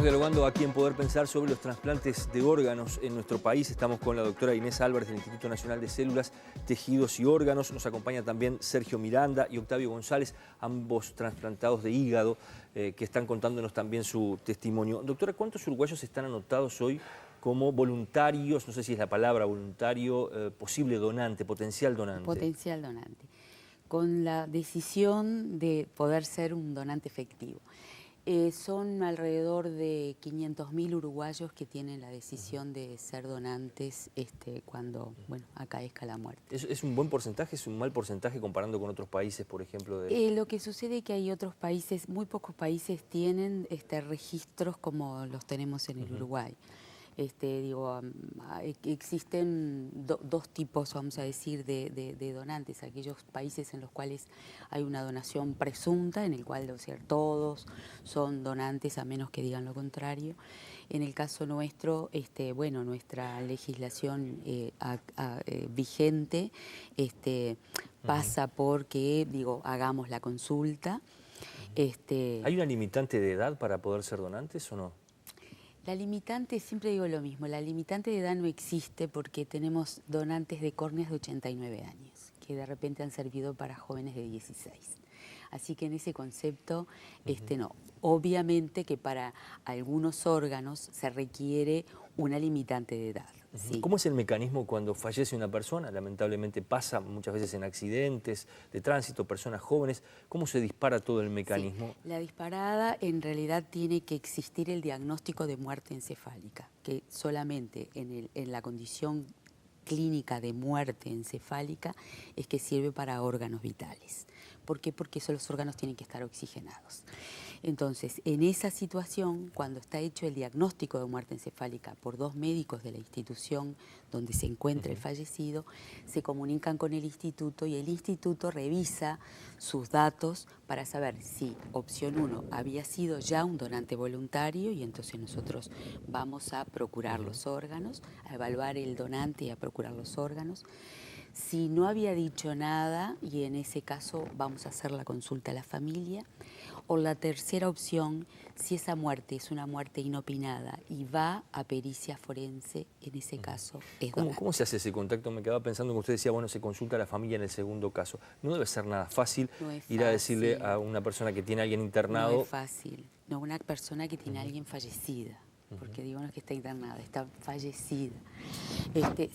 dialogando aquí en Poder Pensar sobre los trasplantes de órganos en nuestro país. Estamos con la doctora Inés Álvarez del Instituto Nacional de Células, Tejidos y Órganos. Nos acompaña también Sergio Miranda y Octavio González, ambos trasplantados de hígado, que están contándonos también su testimonio. Doctora, ¿cuántos uruguayos están anotados hoy como voluntarios, no sé si es la palabra voluntario, posible donante, potencial donante? Potencial donante, con la decisión de poder ser un donante efectivo. Son alrededor de 500.000 uruguayos que tienen la decisión de ser donantes cuando acaezca la muerte. ¿Es un buen porcentaje, es un mal porcentaje comparando con otros países, por ejemplo? Lo que sucede es que hay otros países, muy pocos países tienen registros como los tenemos en el Uruguay. Existen dos tipos, vamos a decir, de donantes. Aquellos países en los cuales hay una donación presunta, en el cual, o sea, todos son donantes a menos que digan lo contrario. En el caso nuestro, nuestra legislación vigente pasa por que, hagamos la consulta. ¿Hay una limitante de edad para poder ser donantes o no? La limitante, siempre digo lo mismo, la limitante de edad no existe porque tenemos donantes de córneas de 89 años, que de repente han servido para jóvenes de 16. Así que en ese concepto, no. Obviamente que para algunos órganos se requiere una limitante de edad. ¿Sí? ¿Cómo es el mecanismo cuando fallece una persona? Lamentablemente pasa muchas veces en accidentes de tránsito, personas jóvenes. ¿Cómo se dispara todo el mecanismo? Sí, la disparada en realidad tiene que existir el diagnóstico de muerte encefálica, que solamente en la condición clínica de muerte encefálica es que sirve para órganos vitales. ¿Por qué? Porque los órganos tienen que estar oxigenados. Entonces, en esa situación, cuando está hecho el diagnóstico de muerte encefálica por dos médicos de la institución donde se encuentra el fallecido, se comunican con el instituto y el instituto revisa sus datos para saber si opción 1 había sido ya un donante voluntario y entonces nosotros vamos a procurar los órganos, a evaluar el donante y a procurar los órganos. Si no había dicho nada, y en ese caso vamos a hacer la consulta a la familia. O la tercera opción, si esa muerte es una muerte inopinada y va a pericia forense, en ese caso es donante. ¿Cómo se hace ese contacto? Me quedaba pensando que usted decía, bueno, se consulta a la familia en el segundo caso. No debe ser nada fácil ir a decirle a una persona que tiene a alguien internado. No es fácil, no, una persona que tiene a alguien fallecida. Porque digo no es que está internada, está fallecida.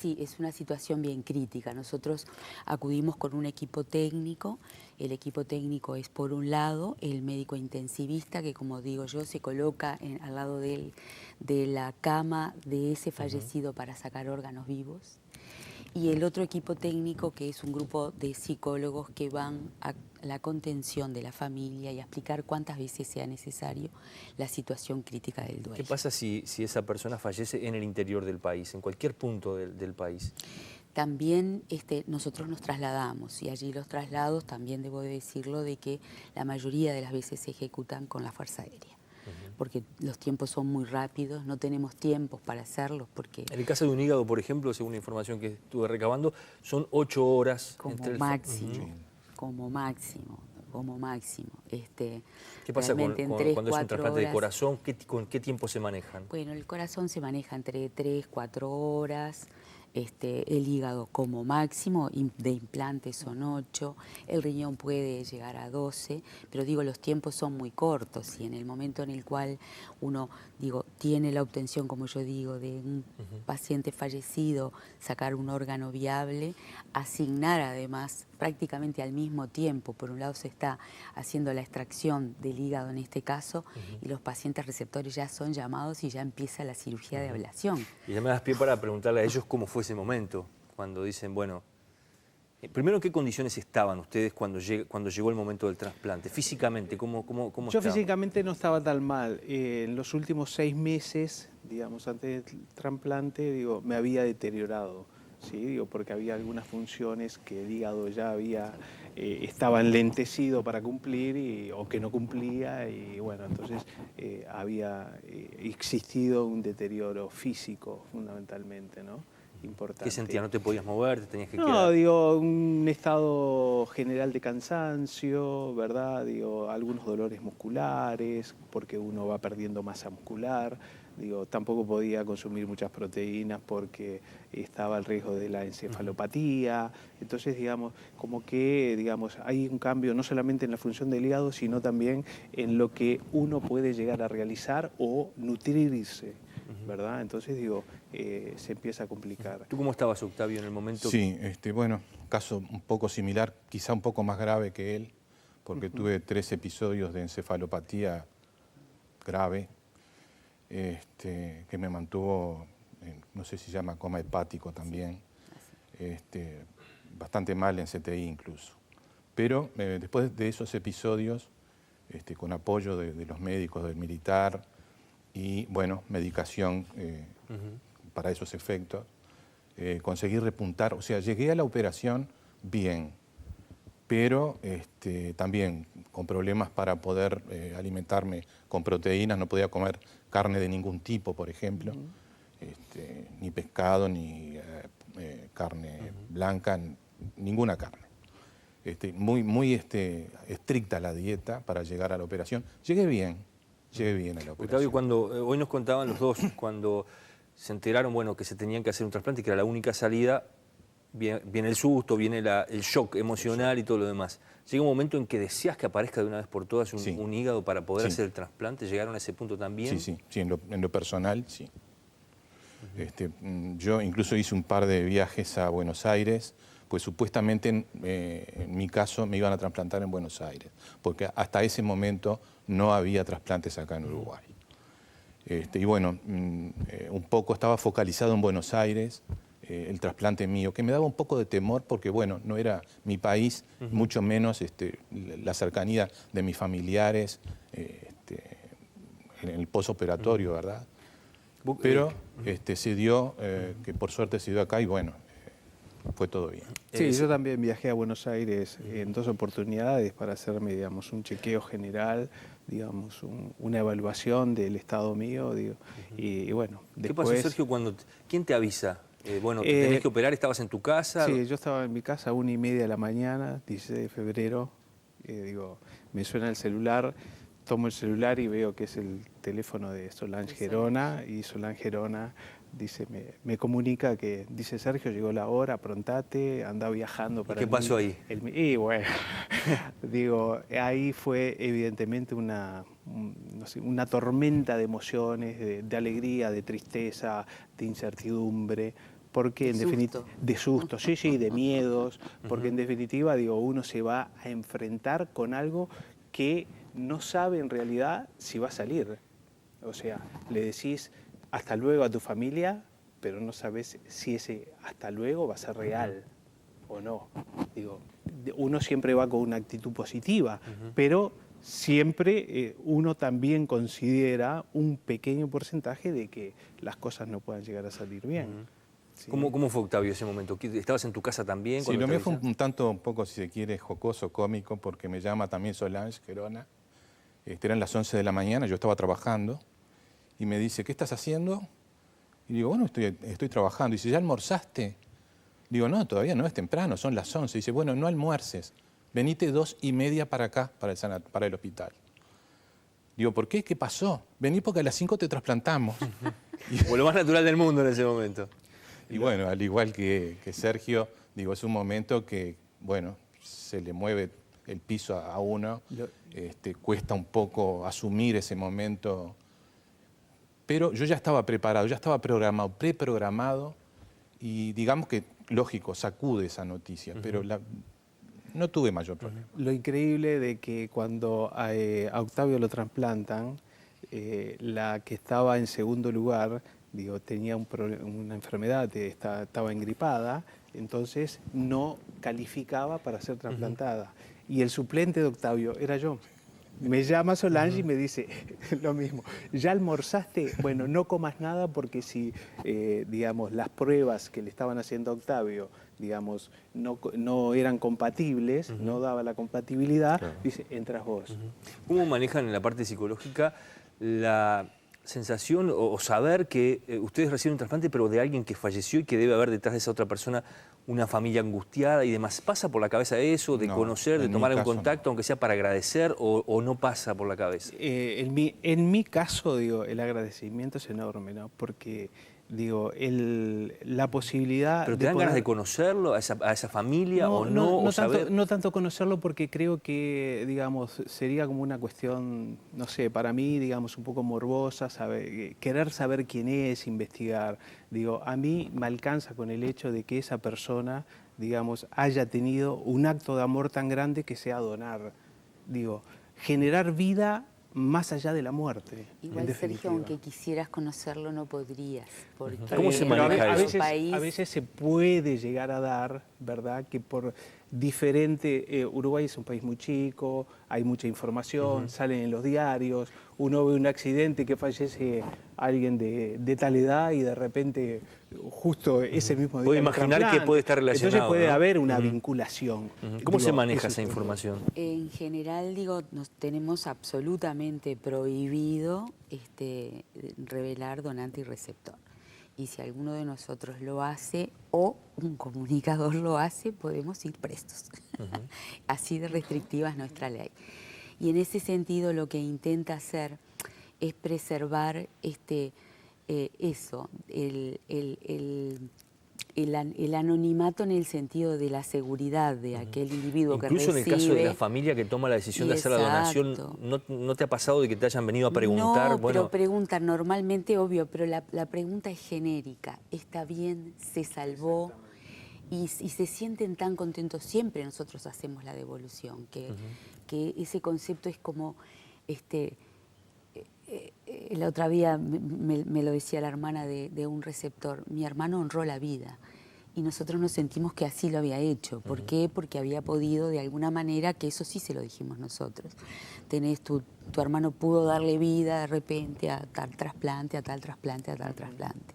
Sí, es una situación bien crítica. Nosotros acudimos con un equipo técnico. El equipo técnico es, por un lado, el médico intensivista, que como digo yo, se coloca al lado de la cama de ese fallecido para sacar órganos vivos. Y el otro equipo técnico, que es un grupo de psicólogos que van a la contención de la familia y a explicar cuántas veces sea necesario la situación crítica del duelo. ¿Qué pasa si esa persona fallece en el interior del país, en cualquier punto del país? También nosotros nos trasladamos y allí los traslados, también debo decirlo, de que la mayoría de las veces se ejecutan con la Fuerza Aérea. Porque los tiempos son muy rápidos, no tenemos tiempos para hacerlos. Porque en el caso de un hígado, por ejemplo, según la información que estuve recabando, son 8 horas. Como máximo, como máximo. ¿Qué pasa cuando es un trasplante de corazón? ¿Con qué tiempo se manejan? Bueno, el corazón se maneja entre 3, 4 horas. El hígado como máximo, de implantes son 8, el riñón puede llegar a 12, pero digo, los tiempos son muy cortos y en el momento en el cual uno, tiene la obtención, como yo digo, de un paciente fallecido, sacar un órgano viable, asignar además prácticamente al mismo tiempo, por un lado se está haciendo la extracción del hígado en este caso y los pacientes receptores ya son llamados y ya empieza la cirugía de ablación. Y ya me das pie para preguntarle a ellos cómo fue ese momento, cuando dicen, bueno, primero, ¿en qué condiciones estaban ustedes cuando llegó el momento del trasplante? Físicamente, ¿cómo Yo estaban? físicamente no estaba tan mal. En los últimos 6 meses, digamos, antes del trasplante, me había deteriorado, ¿sí? Porque había algunas funciones que el hígado ya estaba enlentecido para cumplir o que no cumplía y bueno, entonces había existido un deterioro físico fundamentalmente, ¿no? importante. ¿Qué sentías? ¿No te podías mover? ¿Te tenías que No, quedar? digo, un estado general de cansancio, ¿verdad? Digo, algunos dolores musculares, porque uno va perdiendo masa muscular. Digo, tampoco podía consumir muchas proteínas porque estaba el riesgo de la encefalopatía. Entonces, digamos, como que, digamos, hay un cambio no solamente en la función del hígado, sino también en lo que uno puede llegar a realizar o nutrirse, ¿verdad? Entonces, digo, se empieza a complicar. ¿Tú cómo estabas, Octavio, en el momento? Sí, bueno, caso un poco similar, quizá un poco más grave que él, porque tuve 3 episodios de encefalopatía grave, que me mantuvo, no sé si se llama coma hepático también, bastante mal en CTI incluso. Pero después de esos episodios, con apoyo de los médicos, del militar y, bueno, medicación para esos efectos, conseguí repuntar, o sea, llegué a la operación bien, pero también con problemas para poder alimentarme con proteínas, no podía comer carne de ningún tipo, por ejemplo, ni pescado, ni carne blanca, ninguna carne. Muy estricta la dieta para llegar a la operación. Llegué bien a la operación. Octavio, cuando hoy nos contaban los dos, cuando se enteraron, bueno, que se tenían que hacer un trasplante, que era la única salida, viene el susto, viene el shock emocional y todo lo demás. Llega un momento en que deseas que aparezca de una vez por todas un hígado para poder hacer el trasplante. ¿Llegaron a ese punto también? Sí, en lo personal, sí. Yo incluso hice un par de viajes a Buenos Aires, pues supuestamente en mi caso me iban a trasplantar en Buenos Aires, porque hasta ese momento no había trasplantes acá en Uruguay. Y bueno, un poco estaba focalizado en Buenos Aires, el trasplante mío, que me daba un poco de temor porque, bueno, no era mi país, mucho menos la cercanía de mis familiares en el posoperatorio, ¿verdad? Pero se dio, que por suerte se dio acá y bueno, fue todo bien. Sí, yo también viajé a Buenos Aires en 2 oportunidades para hacerme, digamos, un chequeo general, digamos, una evaluación del estado mío, digo, y bueno, después... ¿Qué pasó, Sergio, quién te avisa? Bueno, ¿te tenés que operar? ¿Estabas en tu casa? Sí, yo estaba en mi casa a 1:30 de la mañana, 16 de febrero, digo, me suena el celular, tomo el celular y veo que es el teléfono de Solange Gerona, y Solange Gerona dice, me comunica que, dice, Sergio, llegó la hora, aprontate, anda viajando para... ¿Qué pasó ahí? Y bueno, digo, ahí fue evidentemente una tormenta de emociones, de alegría, de tristeza, de incertidumbre, porque en definitiva, de susto, sí, de miedos, porque en definitiva, digo, uno se va a enfrentar con algo que no sabe en realidad si va a salir. O sea, le decís hasta luego a tu familia, pero no sabes si ese hasta luego va a ser real o no. Digo, uno siempre va con una actitud positiva, pero siempre uno también considera un pequeño porcentaje de que las cosas no puedan llegar a salir bien. ¿Sí? ¿Cómo fue, Octavio, ese momento? ¿Estabas en tu casa también? Sí, lo mío fue un poco, si se quiere, jocoso, cómico, porque me llama también Solange Gerona. Eran las 11 de la mañana, yo estaba trabajando, y me dice, ¿qué estás haciendo? Y digo, bueno, estoy trabajando. Y dice, ¿ya almorzaste? Digo, no, todavía no, es temprano, son las 11. Y dice, bueno, no almuerces, venite 2:30 para acá, para el hospital. Digo, ¿por qué? ¿Qué pasó? Vení porque a las 5 te trasplantamos. Fue lo más natural del mundo en ese momento. Y bueno, al igual que Sergio, digo, es un momento que, bueno, se le mueve el piso a uno, cuesta un poco asumir ese momento, pero yo ya estaba preparado, ya estaba preprogramado, y digamos que, lógico, sacude esa noticia, pero no tuve mayor problema. Lo increíble de que cuando a Octavio lo trasplantan, la que estaba en segundo lugar, digo, tenía una enfermedad, estaba engripada, entonces no calificaba para ser trasplantada. Y el suplente de Octavio era yo. Me llama Solange y me dice lo mismo. ¿Ya almorzaste? Bueno, no comas nada porque si, digamos, las pruebas que le estaban haciendo a Octavio, digamos, no eran compatibles, no daba la compatibilidad, dice, entras vos. ¿Cómo manejan en la parte psicológica sensación o saber que ustedes reciben un trasplante, pero de alguien que falleció y que debe haber detrás de esa otra persona una familia angustiada y demás. ¿Pasa por la cabeza eso, de No, conocer, de en tomar mi un caso contacto, aunque sea para agradecer, o no pasa por la cabeza? En mi caso, digo, el agradecimiento es enorme, ¿no? Porque, digo, la posibilidad ¿Pero te dan ganas de conocerlo, a esa familia, o no, o saber? No tanto conocerlo, porque creo que, digamos, sería como una cuestión, no sé, para mí, digamos, un poco morbosa, querer saber quién es, investigar. Digo, a mí me alcanza con el hecho de que esa persona, digamos, haya tenido un acto de amor tan grande que sea donar. Digo, generar vida más allá de la muerte. Igual, Sergio, aunque quisieras conocerlo, no podrías. Porque ¿Cómo se maneja eso? A veces se puede llegar a dar, ¿verdad? Que por diferente... Uruguay es un país muy chico, hay mucha información, salen en los diarios, uno ve un accidente que fallece alguien de tal edad y de repente justo ese mismo día... Puedo imaginar que puede estar relacionado. Entonces puede ¿no? haber una vinculación. ¿Cómo se Digo, maneja eso esa es información? en general, digo, nos tenemos absolutamente prohibido revelar donante y receptor. Y si alguno de nosotros lo hace o un comunicador lo hace, podemos ir prestos. Así de restrictiva es nuestra ley. Y en ese sentido lo que intenta hacer es preservar el anonimato en el sentido de la seguridad de aquel individuo que recibe. Incluso en el caso de la familia que toma la decisión de hacer la donación, ¿no te ha pasado de que te hayan venido a preguntar? No, bueno, pero preguntan normalmente, obvio, pero la pregunta es genérica. ¿Está bien? ¿Se salvó? Y se sienten tan contentos. Siempre nosotros hacemos la devolución, que ese concepto es como... la otra día me lo decía la hermana de un receptor, mi hermano honró la vida y nosotros nos sentimos que así lo había hecho. ¿Por qué? Porque había podido de alguna manera, que eso sí se lo dijimos nosotros. Tu hermano pudo darle vida de repente a tal trasplante, a tal trasplante, a tal trasplante.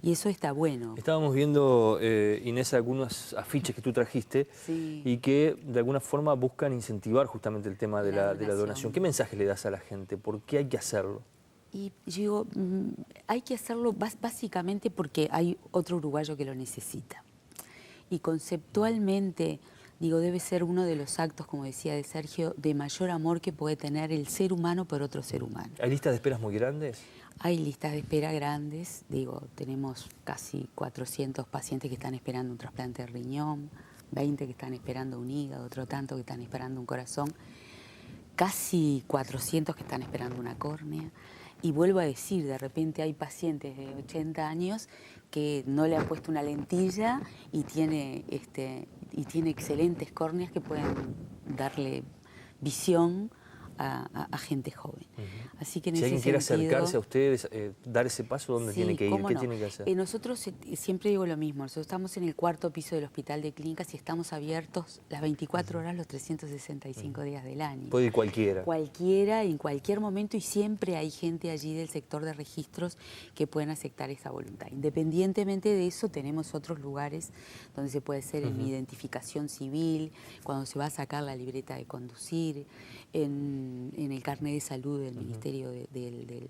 Y eso está bueno. Estábamos viendo, Inés, algunos afiches que tú trajiste y que de alguna forma buscan incentivar justamente el tema de la donación. ¿Qué mensaje le das a la gente? ¿Por qué hay que hacerlo? Y yo digo, hay que hacerlo básicamente porque hay otro uruguayo que lo necesita. Y conceptualmente, digo, debe ser uno de los actos, como decía de Sergio, de mayor amor que puede tener el ser humano por otro ser humano. ¿Hay listas de esperas muy grandes? Hay listas de espera grandes, digo, tenemos casi 400 pacientes que están esperando un trasplante de riñón, 20 que están esperando un hígado, otro tanto que están esperando un corazón, casi 400 que están esperando una córnea. Y vuelvo a decir, de repente hay pacientes de 80 años que no le han puesto una lentilla y tiene excelentes córneas que pueden darle visión a gente joven. Así que en si ese alguien quiere sentido, acercarse a ustedes, dar ese paso, ¿dónde tiene que ir? ¿Qué tiene que hacer? Nosotros siempre digo lo mismo, nosotros estamos en el 4º piso del Hospital de Clínicas y estamos abiertos las 24 horas, los 365 días del año. Puede ir cualquiera. Cualquiera, en cualquier momento, y siempre hay gente allí del sector de registros que pueden aceptar esa voluntad. Independientemente de eso, tenemos otros lugares donde se puede hacer en identificación civil, cuando se va a sacar la libreta de conducir, en el carnet de salud del Ministerio del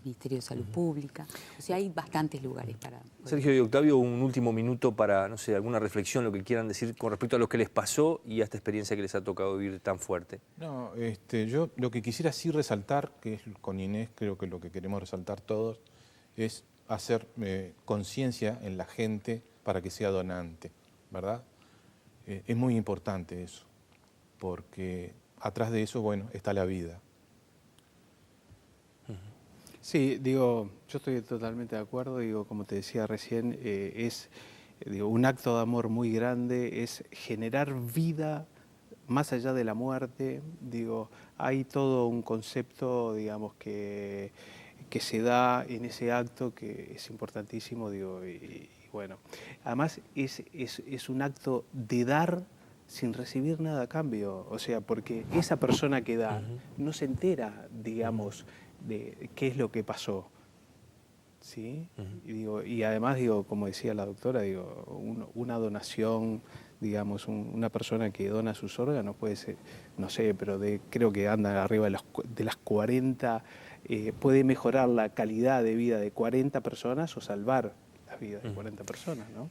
Ministerio de Salud Pública. O sea, hay bastantes lugares para... Sergio y Octavio, un último minuto para, no sé, alguna reflexión, lo que quieran decir con respecto a lo que les pasó y a esta experiencia que les ha tocado vivir tan fuerte. No, yo lo que quisiera sí resaltar, que es con Inés creo que lo que queremos resaltar todos, es hacer conciencia en la gente para que sea donante, ¿verdad? Es muy importante eso, porque atrás de eso, bueno, está la vida. Sí, digo, yo estoy totalmente de acuerdo, digo, como te decía recién, es un acto de amor muy grande, es generar vida más allá de la muerte, digo, hay todo un concepto, digamos, que se da en ese acto que es importantísimo, digo, y bueno, además es un acto de dar sin recibir nada a cambio, o sea, porque esa persona que da no se entera, digamos, de qué es lo que pasó, ¿sí? Y además, digo, como decía la doctora, digo, una donación, digamos, una persona que dona sus órganos puede ser, no sé, pero creo que anda arriba de las 40 puede mejorar la calidad de vida de 40 personas o salvar la vida de 40 personas, ¿no?